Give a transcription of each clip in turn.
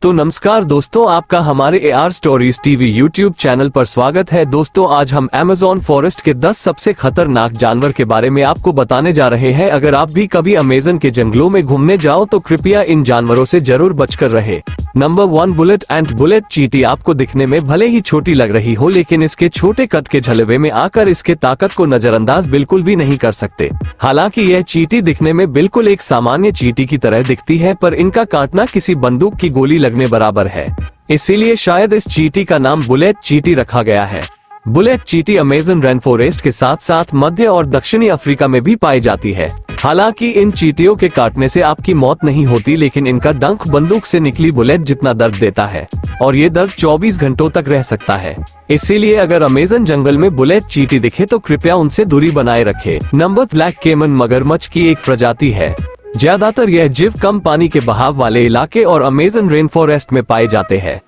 तो नमस्कार दोस्तों, आपका हमारे AR stories TV YouTube channel पर स्वागत है। दोस्तों आज हम अमेज़न फॉरेस्ट के 10 सबसे खतरनाक जानवर के बारे में आपको बताने जा रहे हैं। अगर आप भी कभी अमेज़न के जंगलों में घूमने जाओ तो कृपया इन जानवरों से जरूर बचकर रहे। नंबर 1 बुलेट एंट। बुलेट चींटी आपको दिखने में भले ही छोटी लग रही हो, लेकिन इसके छोटे कद के झलवे में आकर इसके ताकत को नजरअंदाज बिल्कुल भी नहीं कर सकते। हालांकि यह चींटी दिखने में बिल्कुल एक सामान्य चींटी की तरह दिखती है, पर इनका काटना किसी बंदूक की गोली लगने बराबर है। इसीलिए शायद इस चींटी का नाम बुलेट चींटी रखा गया है। बुलेट चींटी अमेज़न रेन फॉरेस्ट के साथ साथ मध्य और दक्षिणी अफ्रीका में भी पाई जाती है। हालांकि इन चींटियों के काटने से आपकी मौत नहीं होती, लेकिन इनका डंक बंदूक से निकली बुलेट जितना दर्द देता है और ये दर्द 24 घंटों तक रह सकता है। इसीलिए अगर अमेज़न जंगल में बुलेट चींटी दिखे तो कृपया उनसे दूरी बनाए रखें। नंबर ब्लैक कैमन मगरमच्छ की एक प्रजाति है। ज्यादातर यह जीव कम पानी के बहाव वाले इलाके और अमेज़न रेन फॉरेस्ट में पाए जाते हैं।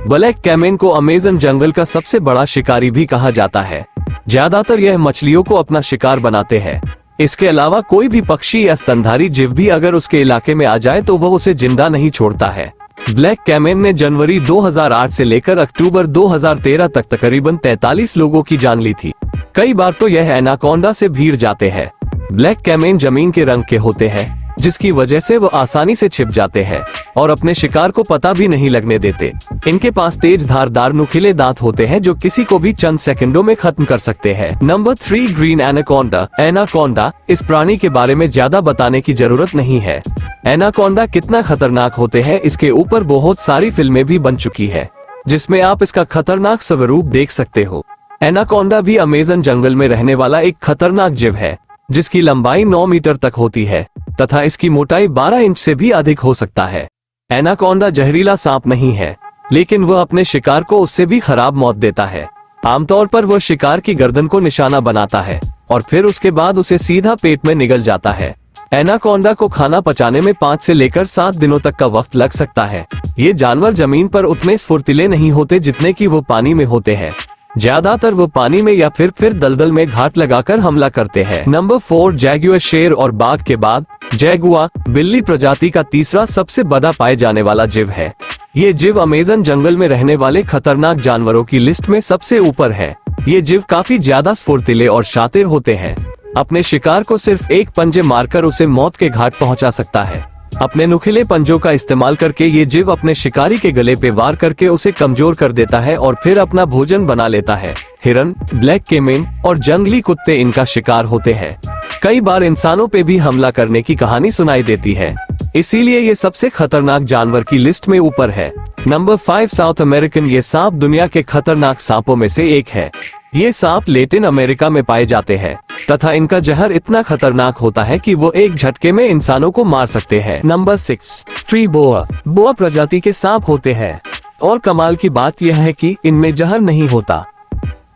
ब्लैक कैमन को अमेज़न जंगल का सबसे बड़ा शिकारी भी कहा जाता है। ज्यादातर यह मछलियों को अपना शिकार बनाते हैं। इसके अलावा कोई भी पक्षी या स्तनधारी जीव भी अगर उसके इलाके में आ जाए तो वह उसे जिंदा नहीं छोड़ता है। ब्लैक कैमन ने जनवरी 2008 से लेकर अक्टूबर 2013 तक तकरीबन 43 लोगों की जान ली थी। कई बार तो यह एनाकोंडा से भिड़ जाते हैं। ब्लैक कैमन जमीन के रंग के होते हैं, जिसकी वजह से वो आसानी से छिप जाते हैं और अपने शिकार को पता भी नहीं लगने देते। इनके पास तेज धारदार नुकीले दांत होते हैं जो किसी को भी चंद सेकंडों में खत्म कर सकते हैं। Number 3 green anaconda. एनाकोंडा इस प्राणी के बारे में ज्यादा बताने की जरूरत नहीं है। एनाकोंडा कितना खतरनाक होते हैं इसके ऊपर बहुत सारी फिल्में भी बन चुकी है, जिसमें आप इसका खतरनाक स्वरूप देख सकते हो। एनाकोंडा भी अमेज़न जंगल में रहने वाला एक खतरनाक जीव है, जिसकी लंबाई 9 मीटर तक होती है तथा इसकी मोटाई 12 इंच से भी अधिक हो सकता है। एनाकोंडा जहरीला सांप नहीं है, लेकिन वह अपने शिकार को उससे भी खराब मौत देता है। आमतौर पर वह शिकार की गर्दन को निशाना बनाता है और फिर उसके बाद उसे सीधा पेट में निगल जाता है। एनाकोंडा को खाना पचाने में 5 से लेकर 7 दिनों तक का वक्त लग सकता है। ये जानवर जमीन पर उतने फुर्तीले नहीं होते जितने कि वो पानी में होते हैं। ज्यादातर वो पानी में या फिर दलदल में घाट लगाकर हमला करते हैं। Number 4 Jaguar. शेर और बाघ के बाद जैगुआर बिल्ली प्रजाति का तीसरा सबसे बड़ा पाए जाने वाला जीव है। ये जीव अमेज़न जंगल में रहने वाले खतरनाक जानवरों की लिस्ट में सबसे ऊपर है। ये जीव काफी ज्यादा फुर्तीले और शातिर होते हैं। अपने शिकार को सिर्फ एक पंजे मारकर उसे मौत के घाट पहुंचा सकता है। अपने नुकीले पंजों का इस्तेमाल करके ये जीव अपने शिकारी के गले पे वार करके उसे कमजोर कर देता है और फिर अपना भोजन बना लेता है। हिरन, ब्लैक कैमन और जंगली कुत्ते इनका शिकार होते हैं। कई बार इंसानों पे भी हमला करने की कहानी सुनाई देती है, इसीलिए ये सबसे खतरनाक जानवर की लिस्ट में ऊपर है। Number 5 south American. ये सांप दुनिया के खतरनाक सांपों में से एक है। ये सांप लैटिन अमेरिका में पाए जाते हैं तथा इनका जहर इतना खतरनाक होता है कि वो एक झटके में इंसानों को मार सकते हैं। नंबर 6 ट्री बोआ। बोआ प्रजाति के सांप होते हैं और कमाल की बात यह है कि इनमें जहर नहीं होता,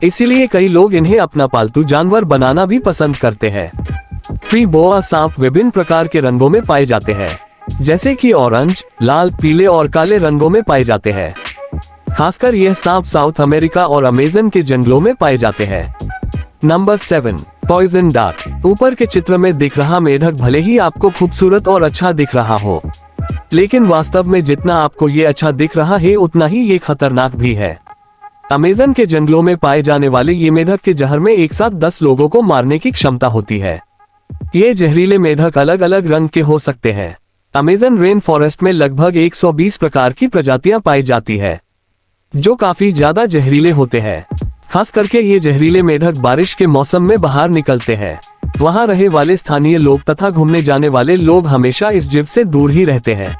इसीलिए कई लोग इन्हें अपना पालतू जानवर बनाना भी पसंद करते हैं। ट्री बोआ सांप विभिन्न प्रकार के रंगों में पाए जाते हैं, जैसे कि ऑरेंज, लाल, पीले और काले रंगों में पाए जाते हैं। खासकर यह सांप साउथ अमेरिका और अमेज़न के जंगलों में पाए जाते हैं। Number 7 poison dart. ऊपर के चित्र में दिख रहा मेढक भले ही आपको खूबसूरत और अच्छा दिख रहा हो, लेकिन वास्तव में जितना आपको ये अच्छा दिख रहा है उतना ही ये खतरनाक भी है। अमेज़न के जंगलों में पाए जाने वाले ये मेढक के जहर में एक साथ 10 लोगों को मारने की क्षमता होती है। ये जहरीले मेढक अलग अलग रंग के हो सकते हैं। अमेज़न रेन फॉरेस्ट में लगभग 120 प्रकार की प्रजातियां पाई जाती है, जो काफी ज्यादा जहरीले होते हैं। खास करके ये जहरीले मेढक बारिश के मौसम में बाहर निकलते हैं। वहां रहे वाले स्थानीय लोग तथा घूमने जाने वाले लोग हमेशा इस जीव से दूर ही रहते हैं,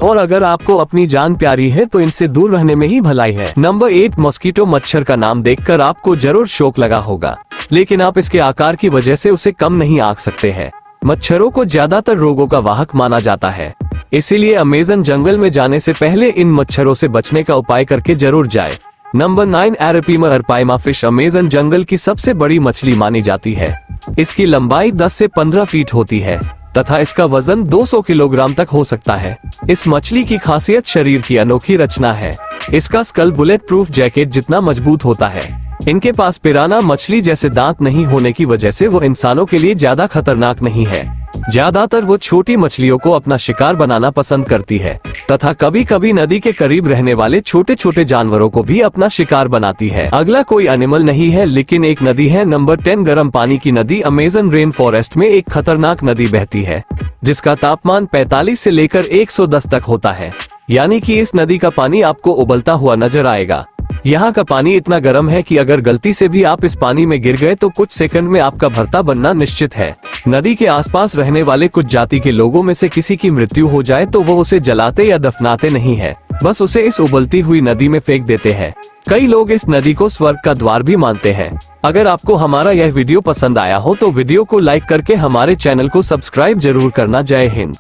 और अगर आपको अपनी जान प्यारी है तो इनसे दूर रहने में ही भलाई है। Number 8 mosquito. मच्छर का नाम देखकर आपको जरूर शौक लगा होगा, लेकिन आप इसके आकार की वजह से उसे कम नहीं आंक सकते हैं। मच्छरों को ज्यादातर रोगों का वाहक माना जाता है, इसीलिए अमेज़न जंगल में जाने से पहले इन मच्छरों से बचने का उपाय करके जरूर जाए। Number 9 arapaima arapaima fish. Amazon जंगल की सबसे बड़ी मछली मानी जाती है। इसकी लंबाई 10 से 15 फीट होती है तथा इसका वजन 200 किलोग्राम तक हो सकता है। इस मछली की खासियत शरीर की अनोखी रचना है। इसका स्कल बुलेट प्रूफ जैकेट जितना मजबूत होता है। इनके पास पिराना मछली जैसे दांत नहीं होने की वजह से वो इंसानों के लिए ज्यादा खतरनाक नहीं है। ज्यादातर वो छोटी मछलियों को अपना शिकार बनाना पसंद करती है तथा कभी कभी नदी के करीब रहने वाले छोटे छोटे जानवरों को भी अपना शिकार बनाती है। अगला कोई एनिमल नहीं है लेकिन एक नदी है। नंबर 10, गर्म पानी की नदी। अमेज़न रेन फॉरेस्ट में एक खतरनाक नदी बहती है जिसका तापमान 45 से लेकर 110 तक होता है, यानी कि इस नदी का पानी आपको उबलता हुआ नजर आएगा। यहाँ का पानी इतना गर्म है कि अगर गलती से भी आप इस पानी में गिर गए तो कुछ सेकंड में आपका भरता बनना निश्चित है। नदी के आसपास रहने वाले कुछ जाति के लोगों में से किसी की मृत्यु हो जाए तो वो उसे जलाते या दफनाते नहीं है, बस उसे इस उबलती हुई नदी में फेंक देते हैं। कई लोग इस नदी को स्वर्ग का द्वार भी मानते हैं। अगर आपको हमारा यह वीडियो पसंद आया हो तो वीडियो को लाइक करके हमारे चैनल को सब्सक्राइब जरूर करना। जय हिंद।